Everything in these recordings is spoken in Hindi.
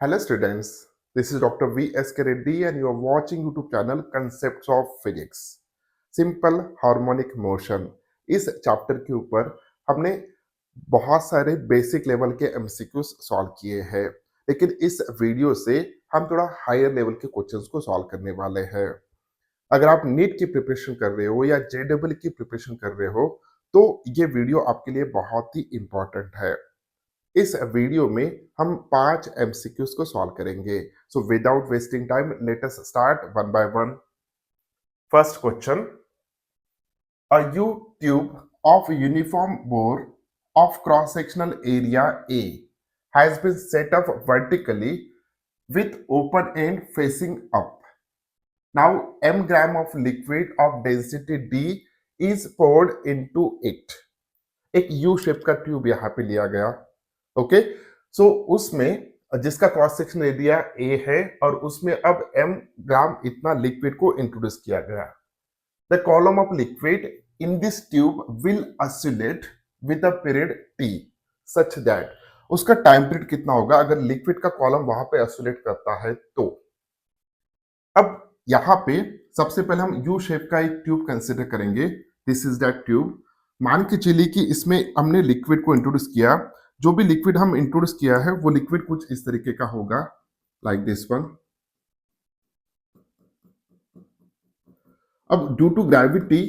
Hello students, this is Dr. V.S.K. Reddy and you are watching YouTube channel Concepts of Physics. Simple harmonic motion इस चैप्टर के ऊपर हमने बहुत सारे बेसिक लेवल के एमसीक्यूज सॉल्व किए हैं, लेकिन इस वीडियो से हम थोड़ा हायर लेवल के क्वेश्चंस को सॉल्व करने वाले हैं। अगर आप नीट की प्रिपरेशन कर रहे हो या जेडब्ल्यू की प्रिपरेशन कर रहे हो तो ये वीडियो आपके लिए बहुत ही इंपॉर्टेंट है। इस वीडियो में हम 5 एमसीक्यूज को सॉल्व करेंगे। So without wasting time let us start one by one. First question, a you tube of uniform bore of cross-sectional area A has been set up vertically with open end facing up. Now m gram of liquid of density D is poured into it. एक U शेप का ट्यूब यहाँ पे लिया गया, ओके। सो उसमें जिसका क्रॉस सेक्शन एरिया A है और उसमें अब m ग्राम इतना लिक्विड को इंट्रोड्यूस किया गया। The column of liquid in this tube will oscillate with a period t such that, उसका टाइम पीरियड कितना होगा अगर लिक्विड का कॉलम वहां पे ऑसिलेट करता है तो। अब यहाँ पे सबसे पहले हम यू शेप का एक ट्यूब कंसिडर करेंगे। This is that tube. मान के चलिए कि इसमें हमने लिक्विड को इंट्रोड्यूस किया। जो भी लिक्विड हम इंट्रोड्यूस किया है वो लिक्विड कुछ इस तरीके का होगा, लाइक दिस वन। अब ड्यू टू ग्रेविटी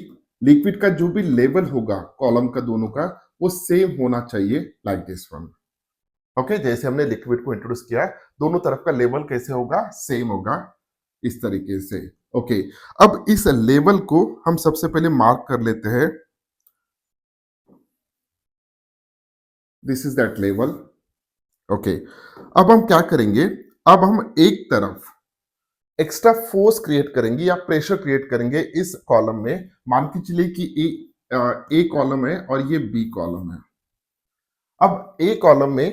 लिक्विड का जो भी लेवल होगा कॉलम का दोनों का वो सेम होना चाहिए, लाइक दिस वन। ओके, जैसे हमने लिक्विड को इंट्रोड्यूस किया दोनों तरफ का लेवल कैसे होगा, सेम होगा इस तरीके से। ओके, अब इस लेवल को हम सबसे पहले मार्क कर लेते हैं। This is that level. Okay, अब हम क्या करेंगे, अब हम एक तरफ एक्स्ट्रा फोर्स क्रिएट करेंगे या प्रेशर क्रिएट करेंगे इस कॉलम में। मान के चलिए कि ए कॉलम है और ये बी कॉलम है। अब ए कॉलम में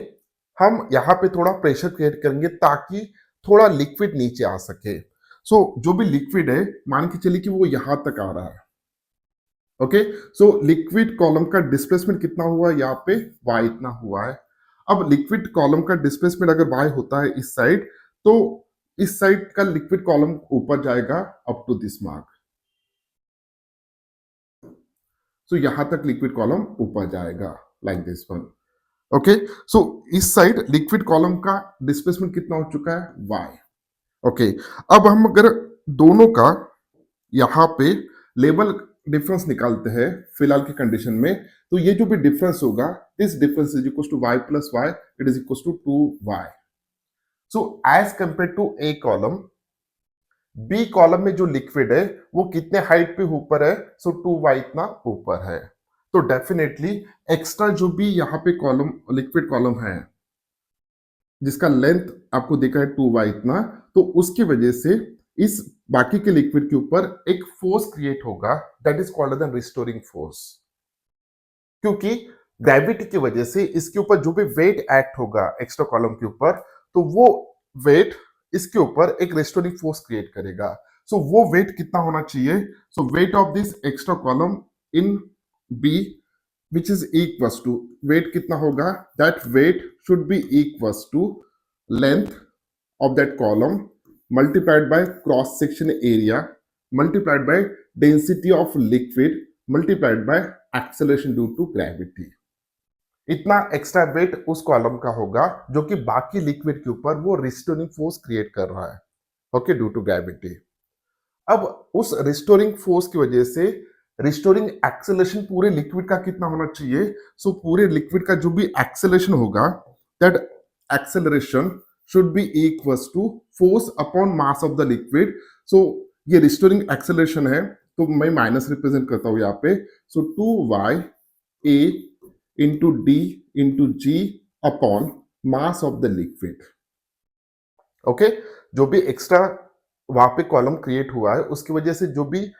हम यहाँ पे थोड़ा प्रेशर क्रिएट करेंगे ताकि थोड़ा लिक्विड नीचे आ सके। सो जो भी लिक्विड है मान के चलिए कि वो यहां तक आ रहा है। ओके, सो लिक्विड कॉलम का डिस्प्लेसमेंट कितना हुआ, यहाँ पे y इतना हुआ है। अब लिक्विड कॉलम का डिस्प्लेसमेंट अगर y होता है इस साइड, तो इस साइड का लिक्विड कॉलम ऊपर जाएगा अप टू दिस मार्क। सो यहां तक लिक्विड कॉलम ऊपर जाएगा, लाइक दिस वन। ओके, सो इस साइड लिक्विड कॉलम का डिस्प्लेसमेंट कितना हो चुका है, y। ओके, अब हम अगर दोनों का यहाँ पे लेवल डिफरेंस निकालते हैं फिलहाल की कंडीशन में, तो ये जो भी डिफरेंस होगा, this difference is equal to y plus y, it is equal to 2y। So as compare to a column, B column में जो लिक्विड है वो कितने हाइट पे ऊपर है, सो 2y इतना ऊपर है। तो डेफिनेटली एक्स्ट्रा जो भी यहाँ पे कॉलम लिक्विड कॉलम है जिसका लेंथ आपको देखा है 2y इतना, तो उसकी वजह से इस बाकी के लिक्विड के ऊपर एक फोर्स क्रिएट होगा, that is called as restoring force. क्योंकि ग्रेविटी की वजह से इसके ऊपर जो भी वेट एक्ट होगा एक्स्ट्रा कॉलम के ऊपर, तो वो वेट इसके ऊपर एक रिस्टोरिंग फोर्स क्रिएट करेगा। सो वो वेट कितना होना चाहिए, so weight of this extra column in B which is equals to, weight कितना होगा, that weight should be equals to length of that column multiplied by cross section area multiplied by density of liquid multiplied by acceleration due to gravity। इतना एक्स्ट्रा वेट उस कॉलम का होगा जो कि बाकी लिक्विड के ऊपर वो रिस्टोरिंग फोर्स क्रिएट कर रहा है, ओके, ड्यू टू ग्रेविटी। अब उस रिस्टोरिंग फोर्स की वजह से रिस्टोरिंग एक्सेलरेशन पूरे लिक्विड का कितना होना चाहिए, सो पूरे लिक्विड का जो भी एक्सेलरेशन होगा, that acceleration should be equals to force upon mass of the liquid. So ये रिस्टोरिंग एक्सेलरेशन है तो मैं माइनस रिप्रेजेंट करता हूं यहाँ पे। So 2y a into D into G upon mass of the liquid. Okay, जो भी एक्स्ट्रा वहां पे कॉलम क्रिएट हुआ है उसकी वजह से जो भी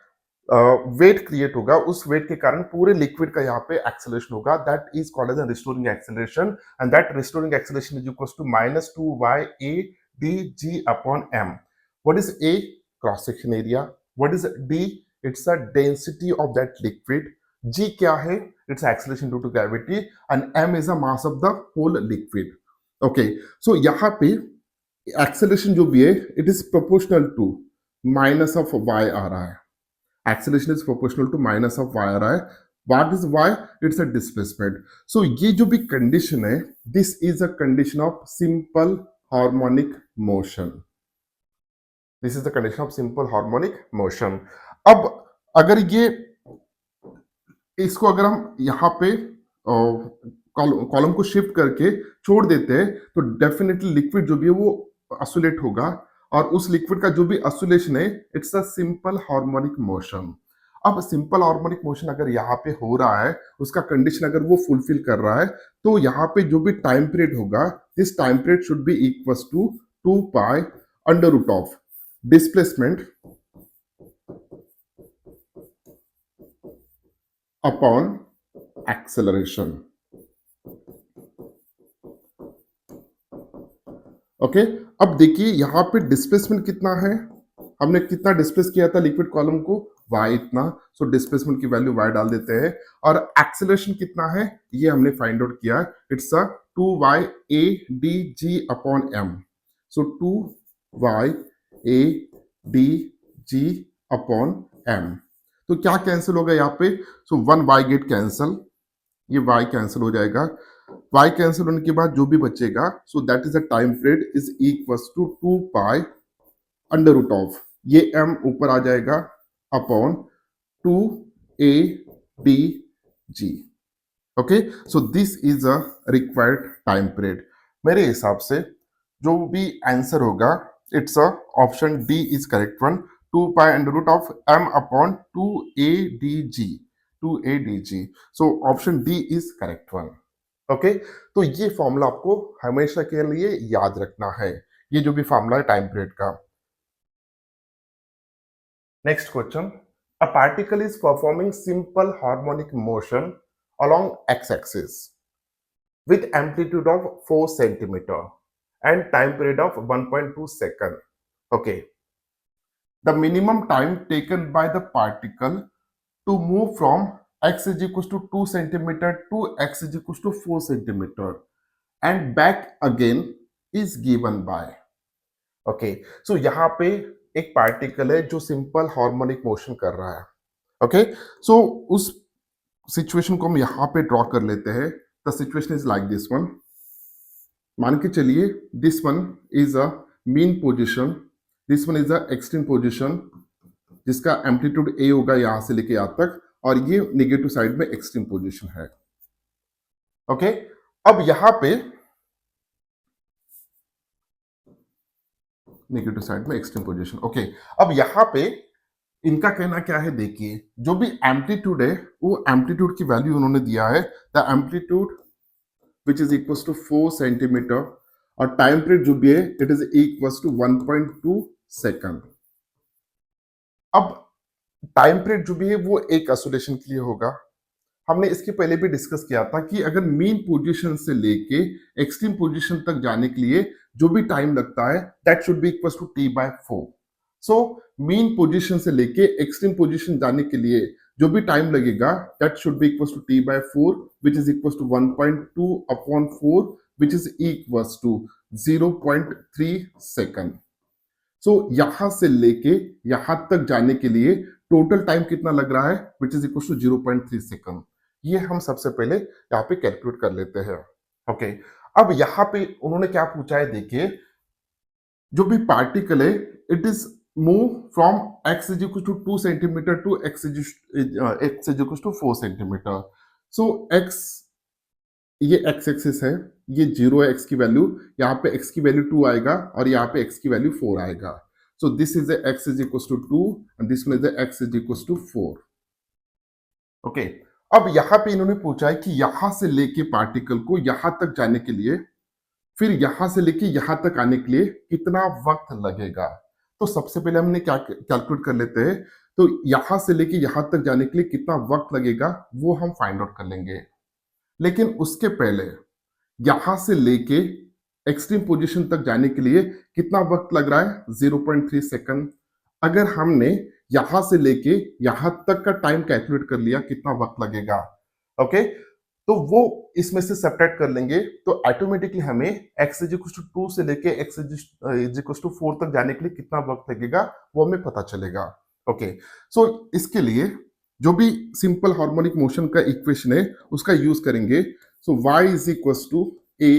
वेट क्रिएट होगा, उस वेट के कारण पूरे लिक्विड का यहाँ पे एक्सेलरेशन होगा, that is called as restoring acceleration and that restoring acceleration is equal to -2y a dg upon m। What is a, cross section area. What is d, it's the density of that liquid. g क्या है, it's acceleration due to gravity and m is the mass of the whole liquid. Okay, so यहाँ पे एक्सेलरेशन जो भी है it is proportional to minus of Y आ रहा है, acceleration is proportional to minus of Y आ रहा है. What is Y? It's a displacement. So ये जो भी कंडीशन है this is a condition of simple harmonic motion. This is the condition of simple harmonic motion. अब अगर ये इसको अगर हम यहाँ पे कॉलम को शिफ्ट करके छोड़ देते हैं तो डेफिनेटली लिक्विड जो भी है वो ऑसिलेट होगा, और उस लिक्विड का जो भी ऑसिलेशन है it's a simple harmonic motion. अब सिंपल हार्मोनिक मोशन अगर यहाँ पे हो रहा है, उसका कंडीशन अगर वो फुलफिल कर रहा है, तो यहाँ पे जो भी टाइम पीरियड होगा this time period should be equal to 2 pi under root of displacement upon acceleration. Okay, अब देखिए यहाँ पे डिस्प्लेसमेंट कितना है, हमने कितना डिस्प्लेस किया था लिक्विड कॉलम को, y इतना. सो डिस्प्लेसमेंट की वैल्यू y डाल देते हैं. और एक्सेलरेशन कितना है ये हमने फाइंड आउट किया, it's a 2y a d g upon m. So 2y a d g upon m. तो क्या कैंसिल होगा यहाँ पे? सो 1y गेट कैंसल, ये y कैंसिल हो जाएगा. y कैंसिल होने के बाद जो भी बचेगा, so that is the time period is equal to 2 pi under root of, ये m ऊपर आ जाएगा upon 2 a d g. Okay, so this is a required time period. मेरे हिसाब से जो भी आंसर होगा it's a option D is correct one, 2 pi under root of m upon 2 a d g, 2 a d g. So option D is correct one. Okay, तो ये फॉर्मूला आपको हमेशा के लिए याद रखना है, ये जो भी फॉर्मूला है टाइम पीरियड का. Next question. A particle is performing simple harmonic motion along x-axis with amplitude of 4 centimeter and time period of 1.2 second. Okay. The minimum time taken by the particle to move from x is equals to 2 centimeter to x is equals to 4 centimeter and back again is given by. Okay, so यहाँ पे एक पार्टिकल है जो सिंपल हार्मोनिक मोशन कर रहा है. ओके, सो उस सिचुएशन को हम यहाँ पे ड्रॉ कर लेते हैं. The situation is like this one. मान के चलिए this one is a mean position, this one is a extreme position जिसका एम्पलीट्यूड ए होगा यहां से लेके यहां तक, और ये नेगेटिव साइड में एक्सट्रीम पोजिशन है. ओके, अब यहाँ पे नेगेटिव साइड में एक्सट्रीम पोजीशन. ओके, अब यहाँ पे इनका कहना क्या है, देखिए जो भी एम्पलीट्यूड है वो एम्पलीट्यूड की वैल्यू उन्होंने दिया है, the amplitude which is equal to 4 centimetre, और टाइम पीरियड जो भी है it is equal to 1.2 second. अब टाइम पीरियड जो भी है वो एक ऑसिलेशन के लिए होगा. हमने इसके पहले भी डिस्कस किया था कि अगर मीन पोजीशन से लेके एक्सट्रीम पोजीशन तक जाने के लिए जो भी टाइम लगता है that should be equal to t by 4. So mean position से लेके एक्सट्रीम पोजीशन जाने के लिए जो भी टाइम लगेगा that should be equal to t by 4 which is equal to 1.2 upon 4 which is equal to 0.3 second. So यहां से लेके यहां तक जाने के लिए टोटल टाइम कितना लग रहा है which is equal to 0.3 second. ये हम सबसे पहले यहाँ पे कैलकुलेट कर लेते हैं. ओके, अब यहाँ पे उन्होंने क्या पूछा है, देखिए जो भी पार्टिकल है it is move from x is equal to 2 centimetre to x is equal to 4 centimetre. So x, ये x एक्सिस है, ये 0 है x की वैल्यू, यहाँ पे x की वैल्यू 2 आएगा और यहाँ पे x की वैल्यू 4 आएगा. So this is x is equal to 2 and this one is x is equal to 4. Okay, अब यहां पे इन्होंने पूछा है कि यहां से लेके पार्टिकल को यहां तक जाने के लिए, फिर यहां से लेके यहां तक आने के लिए कितना वक्त लगेगा. तो सबसे पहले हमने क्या कैलकुलेट कर लेते हैं, तो यहां से लेके यहां तक जाने के लिए कितना वक्त लगेगा वो हम फाइंड आउट कर लेंगे. लेकिन उसके पहले यहां से लेके एक्सट्रीम पोजीशन तक जाने के लिए कितना वक्त लग रहा है, 0.3 सेकंड. अगर हमने यहां से लेके यहां तक का टाइम कैलकुलेट कर लिया कितना वक्त लगेगा. ओके, तो वो इसमें से सेपरेट कर लेंगे तो ऑटोमेटिकली हमें x इज इक्वल टू 2 से लेके x इज इक्वल टू 4 तक जाने के लिए कितना वक्त लगेगा वो हमें पता चलेगा। ओके, सो इसके लिए जो भी सिंपल हार्मोनिक मोशन का इक्वेशन है उसका यूज करेंगे। So y is equal to a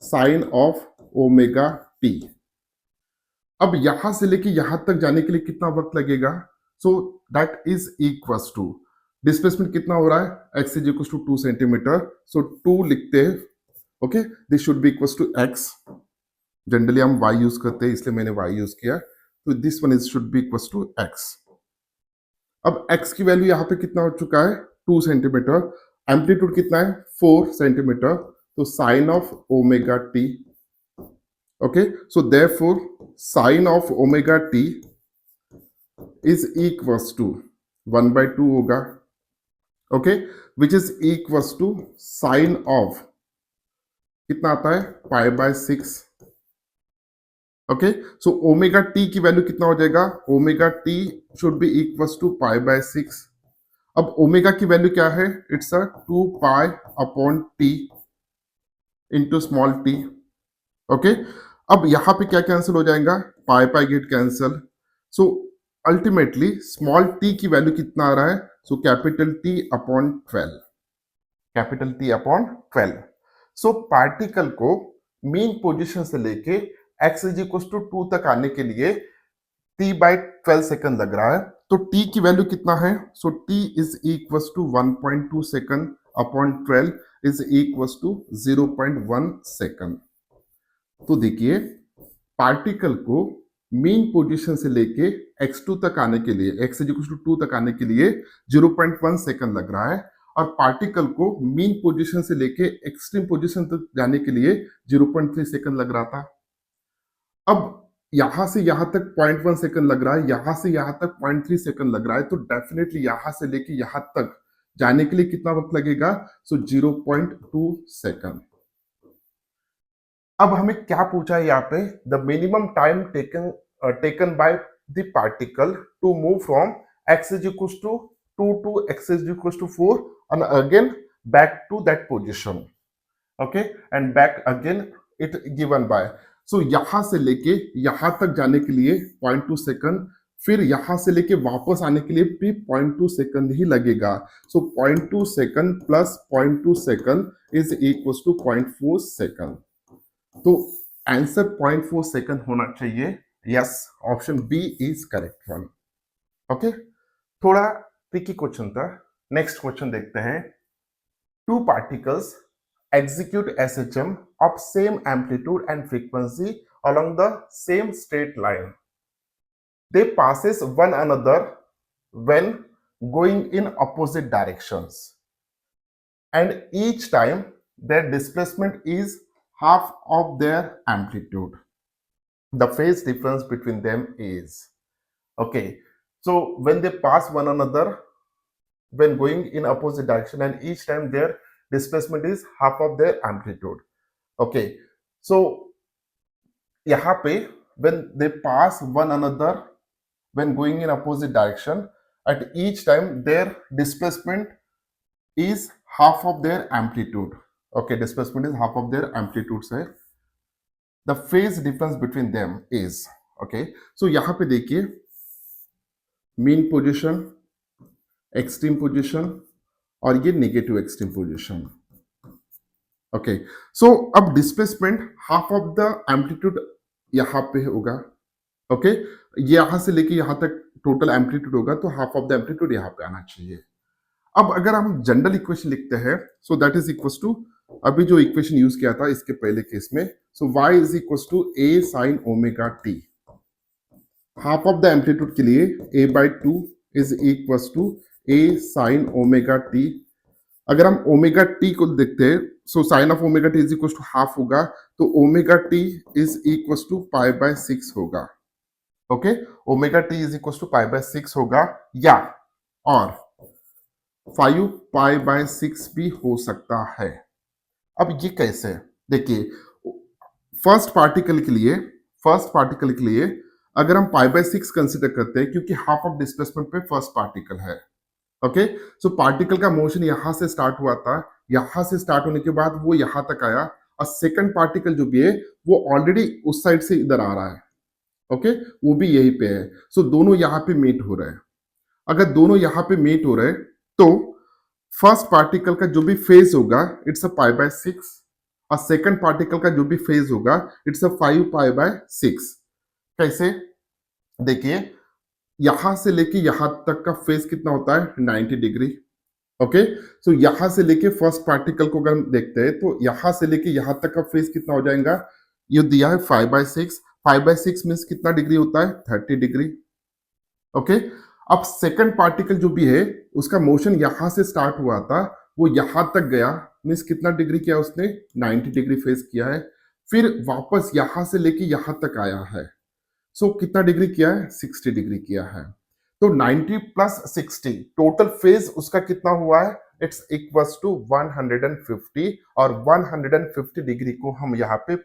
sine of omega T. अब यहां से लेके यहां तक जाने के लिए कितना वक्त लगेगा? So that is equal to displacement कितना हो रहा है x is equal to 2 centimetre. So 2 लिखते हैं। Okay, this should be equal to x। Generally हम y यूज करते हैं इसलिए मैंने y यूज किया। तो this one is should be equal to x। अब x की वैल्यू यहाँ पे कितना हो चुका है 2 सेंटीमीटर। एम्पलीट्यूड कितना है 4 सेंटीमीटर। तो sine of omega T. Okay, so therefore sine of omega T is equals to 1/2 होगा। Okay, which is equals to sine of कितना आता है π/6। ओके, सो ओमेगा टी की वैल्यू कितना हो जाएगा? Omega T should be equals to π/6। अब ओमेगा की वैल्यू क्या है? It's a 2π/t into small T. Okay, अब यहां पे क्या कैंसिल हो जाएगा? Pi get cancel. So ultimately small T की वैल्यू कितना आ रहा है? So capital T upon 12। Capital T upon 12। So particle को मीन पोजीशन से लेके x इज इक्वल टू 2 तक आने के लिए t/12 सेकंड लग रहा है। तो t की वैल्यू कितना है? So t is equal to 1.2 second upon 12 is equal to 0.1 second. तो देखिए पार्टिकल को मीन पोजीशन से लेके x2 तक आने के लिए x इज इक्वल टू 2 तक आने के लिए 0.1 सेकंड लग रहा है और पार्टिकल को मीन पोजीशन से लेके एक्सट्रीम पोजीशन तक जाने के लिए 0.3 सेकंड लग रहा था। अब यहां से यहां तक 0.1 सेकंड लग रहा है, यहां से यहां तक 0.3 सेकंड लग रहा है। तो डेफिनेटली यहां से लेके यहां तक जाने के लिए कितना वक्त लगेगा? So 0.2 second. अब हमें क्या पूछा है यहाँ पे? The minimum time taken by the particle to move from x is equal to 2 to x is equals to 4 and again back to that position. Okay, and back again it given by. So यहां से लेके यहां तक जाने के लिए 0.2 सेकंड, फिर यहां से लेके वापस आने के लिए भी 0.2 सेकंड ही लगेगा। So 0.2 second plus 0.2 second is equal to 0.4 second. तो आंसर 0.4 सेकंड होना चाहिए। Yes, option B is correct one. Okay, थोड़ा ट्रिकी क्वेश्चन था। नेक्स्ट क्वेश्चन देखते हैं। Two particles execute SHM of same amplitude and frequency along the same straight line. They passes one another when going in opposite directions, and each time their displacement is half of their amplitude. The phase difference between them is, okay, so when they pass one another when going in opposite direction, and each time their displacement is half of their amplitude. Okay, so यहाँ पे when they pass one another when going in opposite direction, at each time their displacement is half of their amplitude. Okay, displacement is half of their amplitude से the phase difference between them is, okay, so यहाँ पे देखिए mean position, extreme position और ये नेगेटिव एक्सट्रीम पोजीशन। ओके, सो अब displacement half of the amplitude यहां पे होगा। ओके, यहां से लेके यहां तक टोटल एम्पलीट्यूड होगा, तो हाफ ऑफ द एम्पलीट्यूड यहां पे आना चाहिए। अब अगर हम जनरल इक्वेशन लिखते हैं, so that is equal to अभी जो इक्वेशन यूज किया था इसके पहले केस में, so y is equal to a sine omega T. Half of the amplitude के लिए a/2 is equal to a sine omega T. अगर हम ओमेगा टी को देखते हैं, so sine of omega T is equal to half होगा, तो omega T is equal to π/6 होगा। Okay, omega T is equal to π/6 होगा, या और 5π/6 भी हो सकता है। अब ये कैसे? देखिए, फर्स्ट पार्टिकल के लिए अगर हम π/6 कंसिडर करते हैं, क्योंकि हाफ ऑफ डिस्प्लेसमेंट पे फर्स्ट पार्टिकल है। ओके, सो पार्टिकल का मोशन यहां से स्टार्ट हुआ था, यहां से स्टार्ट होने के बाद वो यहां तक आया और सेकंड पार्टिकल जो भी है वो ऑलरेडी उस साइड से इधर आ रहा है। ओके, वो भी यहीं पे है। सो दोनों यहाँ पे मीट हो रहे हैं। अगर दोनों यहाँ पे मीट हो रहे हैं तो फर्स्ट पार्टिकल का जो भी फेज होगा इट्स अ पाई बाय 6 और सेकंड पार्टिकल का जो भी फेज होगा इट्स अ 5 पाई बाय 6। कैसे? देखिए, यहां से लेके यहां तक का फेज कितना होता है 90 डिग्री। ओके, सो यहां से लेके फर्स्ट पार्टिकल को अगर हम देखते हैं तो यहां से लेके यहां तक का फेज कितना हो जाएगा, ये दिया है 5 बाय 6। 5 बाय 6 मीन्स कितना डिग्री होता है 30 डिग्री। ओके, अब सेकंड पार्टिकल जो भी है उसका मोशन यहां से स्टार्ट हुआ था, वो यहां तक गया, मीन्स कितना डिग्री किया उसने 90 डिग्री फेज किया है। फिर वापस यहां से लेके यहां तक आया है, सो कितना डिग्री किया है 60 डिग्री किया है। तो 90 प्लस 60 टोटल फेज उसका कितना हुआ है, इट्स इक्वल्स टू 150 और 150 डिग्री को हम यहाँ पे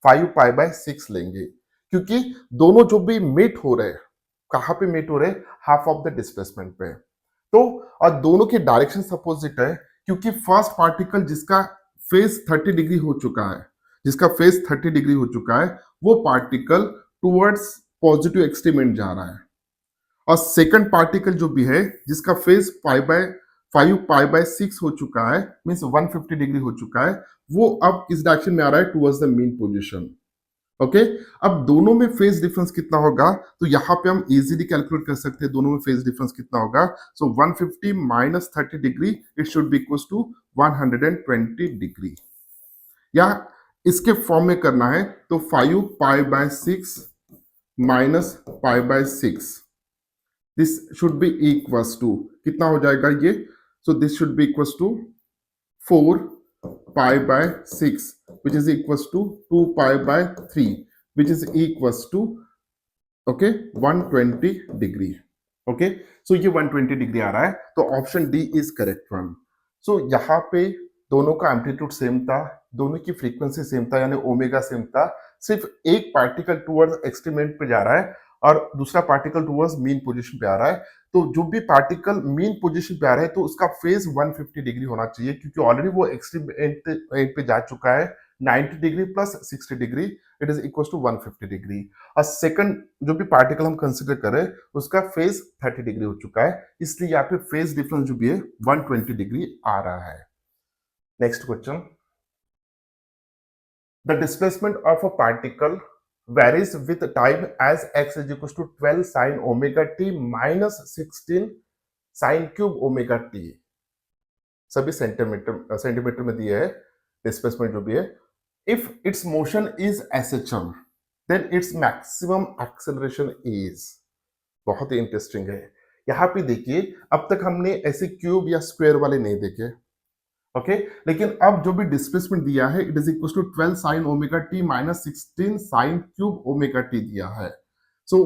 5 पाई बाय 6 लेंगे, क्योंकि दोनों जो भी मीट हो रहे हैं, कहाँ पे मीट हो रहे हैं, हाफ ऑफ द डिस्प्लेसमेंट पे। तो और दोनों के डायरेक्शन अपोजिट है, क्योंकि फर्स्ट पार्टिकल जिसका फेज 30 डिग्री हो चुका है, जिसका फेज 30 डिग्री हो चुका है, वो पार्टिकल टुवर्ड्स पॉजिटिव एक्सट्रीम जा रहा है। और सेकंड पार्टिकल जो भी है जिसका फेज 5 पाई बाय 6 हो चुका है, मीन्स 150 डिग्री हो चुका है, वो अब किस डायरेक्शन में आ रहा है, towards the mean position. Okay, अब दोनों में फेज डिफरेंस कितना होगा, तो यहां पे हम इजीली कैलकुलेट कर सकते हैं दोनों में फेज डिफरेंस कितना होगा। So 150 minus 30 degree it should be equal to 120 degree, या इसके फॉर्म में करना है तो 5 pi by 6 minus pi by 6, this should be equals to कितना हो जाएगा ये, so this should be equals to 4 pi by 6 which is equals to 2 pi by 3 which is equals to okay 120 degree. Okay, so ये 120 डिग्री आ रहा है, तो option D is correct one. So यहाँ पे दोनों का एम्पलीट्यूड सेम था, दोनों की फ्रीक्वेंसी सेम था, यानी ओमेगा सेम था। सिर्फ एक पार्टिकल टुवर्ड्स एक्सट्रीमेंट पे जा रहा है और दूसरा पार्टिकल टुवर्ड्स मीन पोजीशन पे आ रहा है। तो जो भी पार्टिकल मीन पोजीशन पे आ रहा है तो उसका फेज 150 डिग्री होना चाहिए, क्योंकि ऑलरेडी वो एक्सट्रीम एंड पे जा चुका है। 90 degree plus 60 degree it is equal to 150 degree. और सेकंड जो भी पार्टिकल हम कंसिडर करें उसका फेज 30 डिग्री हो चुका है, इसलिए यहाँ पे फेज डिफरेंस जो भी है 120 डिग्री आ रहा है। Next question, the displacement of a particle varies with time as x is equals to 12 sin omega t minus 16 sin cube omega t। सभी सेंटीमीटर में दिए है डिस्प्लेसमेंट जो भी है। If its motion is SHM then its maximum acceleration is, बहुत ही इंटरेस्टिंग है। यहाँ पे देखिए, अब तक हमने ऐसे क्यूब या स्क्वायर वाले नहीं देखे, ओके लेकिन अब जो भी डिस्प्लेसमेंट दिया है it is equal to 12 sine omega T minus 16 sine cube omega T दिया है। So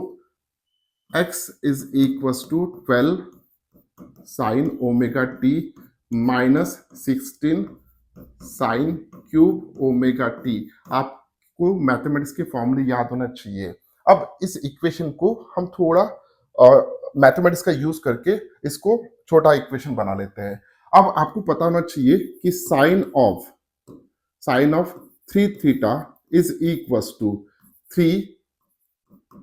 x is equal to 12 sine omega T minus 16 sine cube omega T. आपको मैथमेटिक्स के फॉर्मूले याद होना चाहिए। अब इस इक्वेशन को हम थोड़ा मैथमेटिक्स का यूज करके इसको छोटा इक्वेशन बना लेते हैं। अब आपको पता होना चाहिए कि sine of 3 theta is equals to 3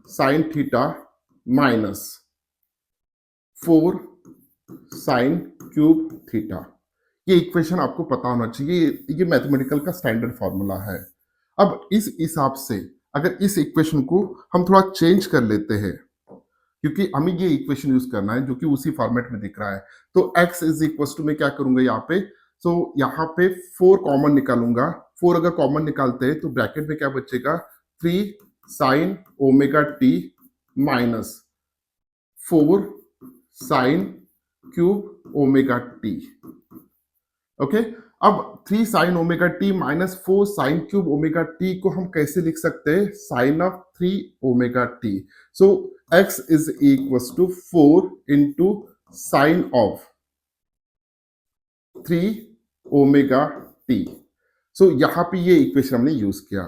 sine theta minus 4 sine cube theta. ये इक्वेशन आपको पता होना चाहिए, ये मैथमेटिकल का स्टैंडर्ड फॉर्मूला है। अब इस हिसाब से अगर इस इक्वेशन को हम थोड़ा चेंज कर लेते हैं, क्योंकि हमें ये इक्वेशन यूज करना है जो कि उसी फॉर्मेट में दिख रहा है, तो x इज इक्वल टू मैं क्या करूंगा यहाँ पे, सो यहाँ पे 4 कॉमन निकालूंगा। 4 अगर कॉमन निकालते हैं तो ब्रैकेट में क्या बचेगा 3 sine omega T minus 4 sine cube omega T. Okay, अब 3 sine omega T minus 4 sine cube omega T को हम कैसे लिख सकते हैं, sine of 3 omega t. So x is equals to 4 into sine of 3 omega t। So यहाँ पे ये इक्वेशन हमने यूज किया।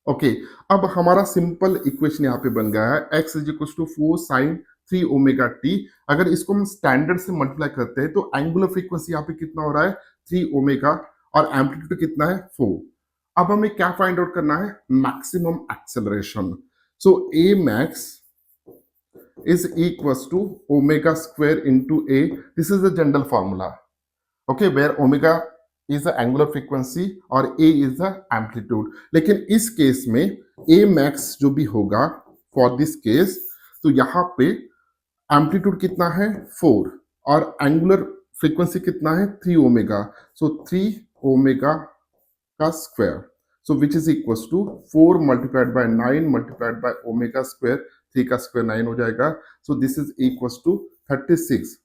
ओके, अब हमारा सिंपल इक्वेशन यहाँ पे बन गया है x is equals to 4 sine 3 omega t। अगर इसको हम स्टैंडर्ड से मल्टीप्लाई करते हैं तो एंगुलर फ्रीक्वेंसी यहाँ पे कितना हो रहा है 3 ओमेगा और एम्पलीट्यूड कितना है 4। अब हमें क्या फाइंड आउट करना है, maximum acceleration. So A max is equals to omega square into a. This is the general formula, okay, where omega is the angular frequency और a is the amplitude. लेकिन इस केस में a max जो भी होगा for this case, तो यहाँ पे एम्पलीट्यूड कितना है 4 और एंगुलर फ्रीक्वेंसी कितना है 3 ओमेगा। सो 3 ओमेगा का square, so which is equal to 4 multiplied by 9 multiplied by omega square, 3 का स्क्वायर 9 हो जाएगा। So this is equal to 36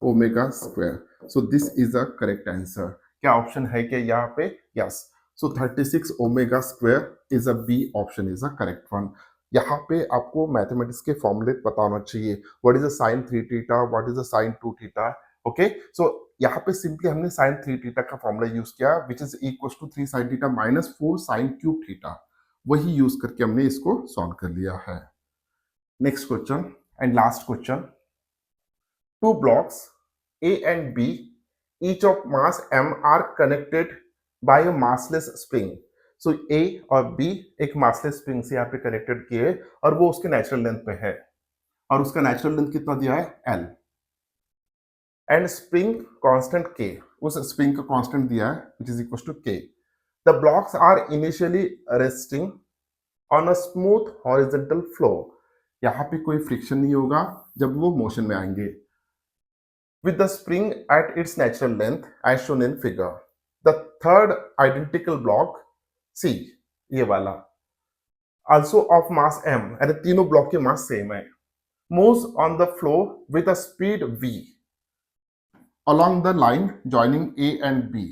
omega square. So this is a correct answer. क्या ऑप्शन है क्या यहाँ पे? Yes. So 36 omega square is a B option is a correct one. यहाँ पे आपको मैथमेटिक्स के फॉर्मूले पता होना चाहिए। What is the sine 3 theta, what is the sine 2 theta. Okay, so यहाँ पे सिंपली हमने साइन 3 थीटा का फॉर्मूला यूज किया, which is equal to 3 sine theta minus 4 sine cube theta. वही यूज करके हमने इसको सॉल्व कर लिया है। Next question and last question. Two blocks A and B, each of mass m are connected by a massless spring. So A और B एक massless spring से यहाँ पे connected किए और वो उसके नेचुरल लेंथ पे है और उसका नेचुरल लेंथ कितना दिया है L and spring constant K, उस spring का constant दिया है which is equal to K. The blocks are initially resting on a smooth horizontal floor. यहाँ पे कोई फ्रिक्शन नहीं होगा जब वो मोशन में आएंगे with the spring at its natural length as shown in figure. The third identical block C, ये वाला, also of mass m, and तीनों ब्लॉक के मास सेम है, moves on the floor with a speed v along the line joining A and B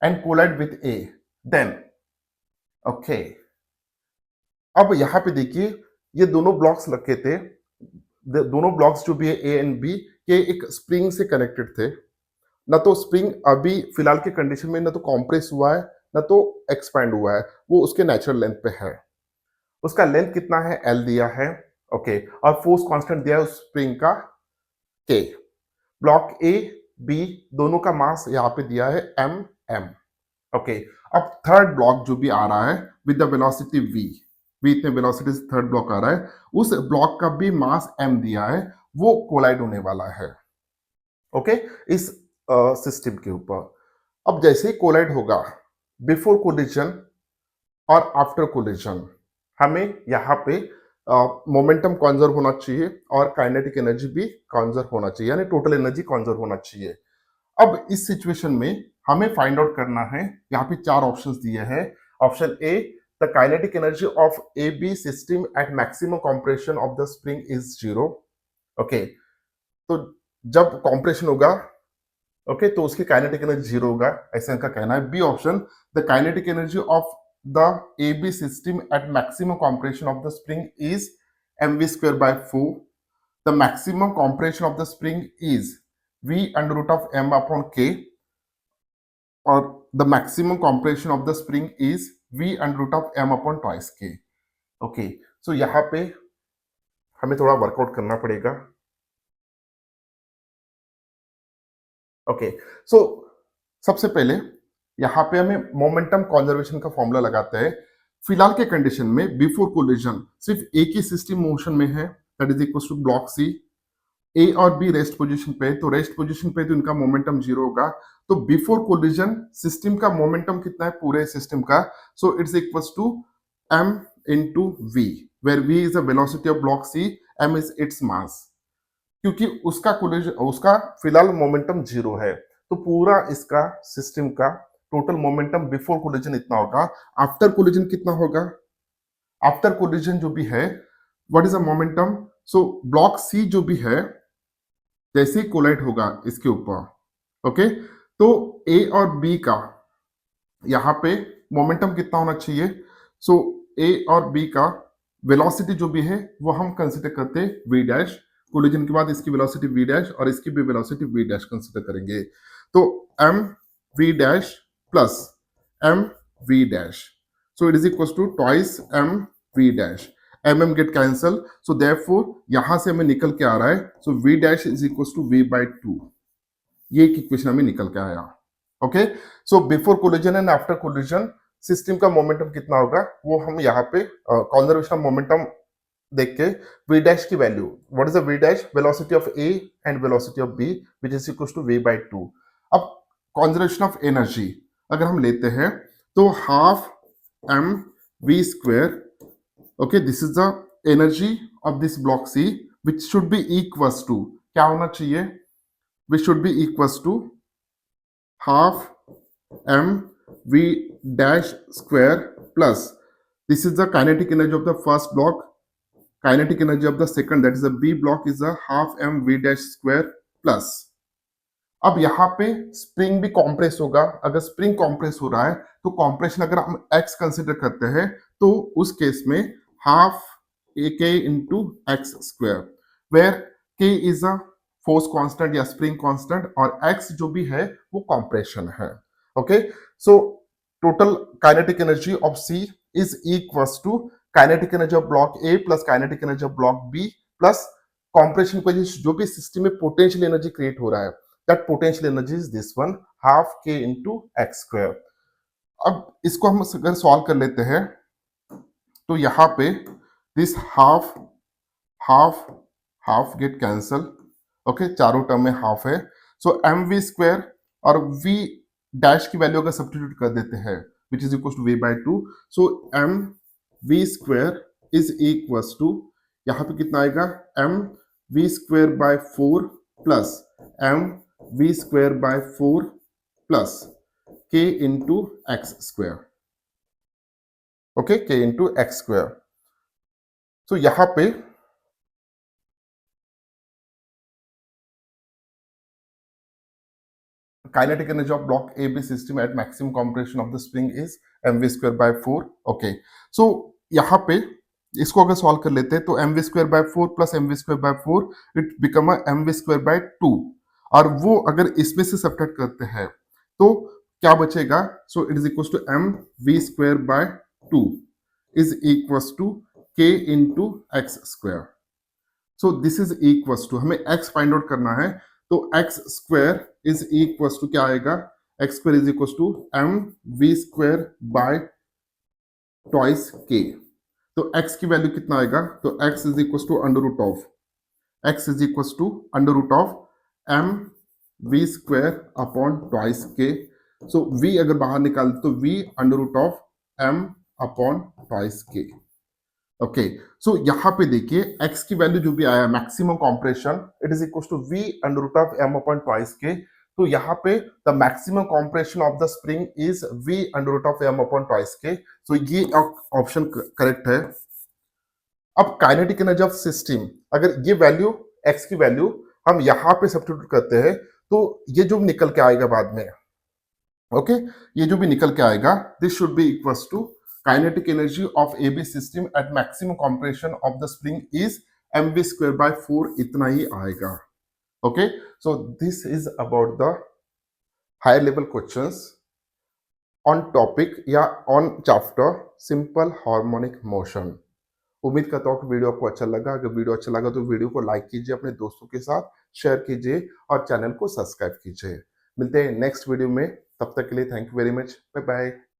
and collide with A. Then, okay, अब यहाँ पे देखिए ये दोनों ब्लॉक्स रखे थे, दोनों ब्लॉक्स जो भी है A and B के एक स्प्रिंग से कनेक्टेड थे। ना तो स्प्रिंग अभी फिलहाल के कंडीशन में ना तो कॉम्प्रेस हुआ है ना तो एक्सपैंड हुआ है, वो उसके नेचुरल लेंथ पे है। उसका लेंथ कितना है L दिया है, ओके, और फोर्स कांस्टेंट दिया है उस स्प्रिंग का K। ब्लॉक A B दोनों का मास यहाँ पे दिया है m, ओके। अब थर्ड ब्लॉक जो भी आ रहा है विद द वेलोसिटी v इतने वेलोसिटी से थर्ड ब्लॉक आ रहा है, उस ब्लॉक का भी मास m दिया है, वो कोलाइड होने वाला है, ओके, इस सिस्टम के ऊपर। अब जैसे ही कोलाइड होगा, बिफोर कोलिजन और आफ्टर कोलिजन, हमें यहाँ पे मोमेंटम कॉन्जर्व होना चाहिए और काइनेटिक एनर्जी भी कॉन्जर्व होना चाहिए, यानी टोटल एनर्जी कॉन्जर्व होना चाहिए। अब इस सिचुएशन में हमें फाइंड आउट करना है, यहाँ पे 4 ऑप्शंस दिए हैं। Option A, the kinetic energy of A B system at maximum compression of the spring is 0, okay. तो जब कॉम्प्रेशन होगा, ओके, तो उसकी काइनेटिक एनर्जी 0 होगा, ऐसा इनका कहना है। B option, the kinetic energy of the A B system at maximum compression of the spring is mv square by 4. The maximum compression of the spring is v under root of m upon k, or the maximum compression of the spring is v under root of m upon twice k. Okay, so यहाँ पे हमें थोड़ा वर्कआउट करना पड़ेगा। ओके, सो सबसे पहले यहाँ पे हमें मोमेंटम कॉन्जर्वेशन का फॉर्मूला लगाते हैं। फिलहाल के कंडीशन में बिफोर कोलिजन सिर्फ एक ही सिस्टम मोशन में है, that is equal to block C. A और बी रेस्ट पोजीशन पे, तो रेस्ट पोजीशन पे तो इनका मोमेंटम 0 होगा। तो बिफोर कोलिजन सिस्टम का मोमेंटम कितना है पूरे सिस्टम का? So it's equals to m into v, where v is the velocity of block C, m is its mass। क्योंकि उसका कोलिजन, उसका फिलहाल मोमेंटम 0 है, तो पूरा इसका सिस्टम का टोटल मोमेंटम बिफोर कोलिजन इतना होगा। आफ्टर कोलिजन कितना होगा? आफ्टर कोलिजन जो भी है, what is the momentum? So block C जो भी है, जैसे ही कोलाइड होगा इसके ऊपर, ओके, तो ए और बी का यहाँ पे मोमेंटम कितना होना चाहिए? सो ए और बी का वेलोसिटी जो भी है वो हम कंसीडर करते हैं वी डैश। कोलिजन के बाद इसकी वेलोसिटी वी डैश और इसकी भी वेलोसिटी वी डैश कंसीडर करेंगे। तो m v dash plus m v dash, so it is equal to twice m v dash. M get cancel, so therefore यहां से हमें निकल के आ रहा है, so v dash is equal to v by 2। ये एक इक्वेशन हमें निकल के आया। Okay, so before collision and after collision system का मोमेंटम कितना होगा वो हम यहाँ पे कॉन्जर्वेशन ऑफ मोमेंटम देख के v डैश की value, what is the v dash, velocity of a and velocity of b which is equal to v by 2। अब कॉन्जर्वेशन ऑफ एनर्जी अगर हम लेते हैं तो half m v square, okay, this is the energy of this block C which should be equals to, क्या होना चाहिए, which should be equals to half m v dash square plus, this is the kinetic energy of the first block, kinetic energy of the second, that is the b block, is a half m v dash square plus। अब यहाँ पे स्प्रिंग भी कॉम्प्रेस होगा, अगर स्प्रिंग कॉम्प्रेस हो रहा है तो कॉम्प्रेशन अगर हम x कंसिडर करते हैं तो उस केस में half a k into x square, where k is a force constant या स्प्रिंग कांस्टेंट और x जो भी है वो कॉम्प्रेशन है। Okay, so total kinetic energy of C is equals to kinetic energy of block A plus kinetic energy of block B plus compression की वजह से जो भी सिस्टम में पोटेंशियल एनर्जी क्रिएट हो रहा है, that potential energy is this one, half k into x square. अब इसको हम अगर सॉल्व कर लेते हैं तो यहाँ पे this half half half get cancel, okay, चारों टर्म में हाफ है, सो एम वी स्क्वायर और v डैश की वैल्यू अगर सब्स्टिट्यूट कर देते हैं which is equal to v by 2, so m v square is equals to, यहाँ पे कितना आएगा, m v square by 4 plus m v square by 4 plus k into x square, okay, k into x square. सो यहाँ पे kinetic energy of block AB system at maximum compression of the spring is mv square by 4। Okay, so यहाँ पे इसको अगर सॉल्व कर लेते हैं तो mv square by 4 plus mv square by 4 it become mv square by 2, और वो अगर इसमें से सब्ट्रैक्ट करते हैं तो क्या बचेगा, so it is equal to mv square by 2 is equal to k into x square. So this is equal to, हमें x फाइंड आउट करना है तो x square is equal to क्या आएगा, x square is equal to m v square by twice k, तो x की वैल्यू कितना आएगा, तो x is equal to under root of, x is equal to under root of m v square upon twice k, so v अगर बाहर निकाल तो v under root of m upon twice k. Okay, so यहाँ पे देखिए x की वैल्यू जो भी आया maximum compression it is equal to v under root of m upon twice k, तो यहाँ पे the maximum compression of the spring is v under root of m upon twice k, so ये ऑप्शन करेक्ट है। अब काइनेटिक एनर्जी ऑफ सिस्टम, अगर ये वैल्यू x की वैल्यू हम यहाँ पे सब्स्टिट्यूट करते हैं तो ये जो निकल के आएगा बाद में, ओके, ये जो भी निकल के आएगा this should be equals to kinetic energy of AB system at maximum compression of the spring is mv square by 4, इतना ही आएगा। Okay, so this is about the higher level questions on topic या on chapter simple harmonic motion. उम्मीद करता हूँ कि वीडियो आपको अच्छा लगा, अगर वीडियो अच्छा लगा तो वीडियो को लाइक कीजिए, अपने दोस्तों के साथ शेयर कीजिए और चैनल को सब्सक्राइब कीजिए। मिलते हैं नेक्स्ट वीडियो में, तब तक के लिए thank you very much, bye bye.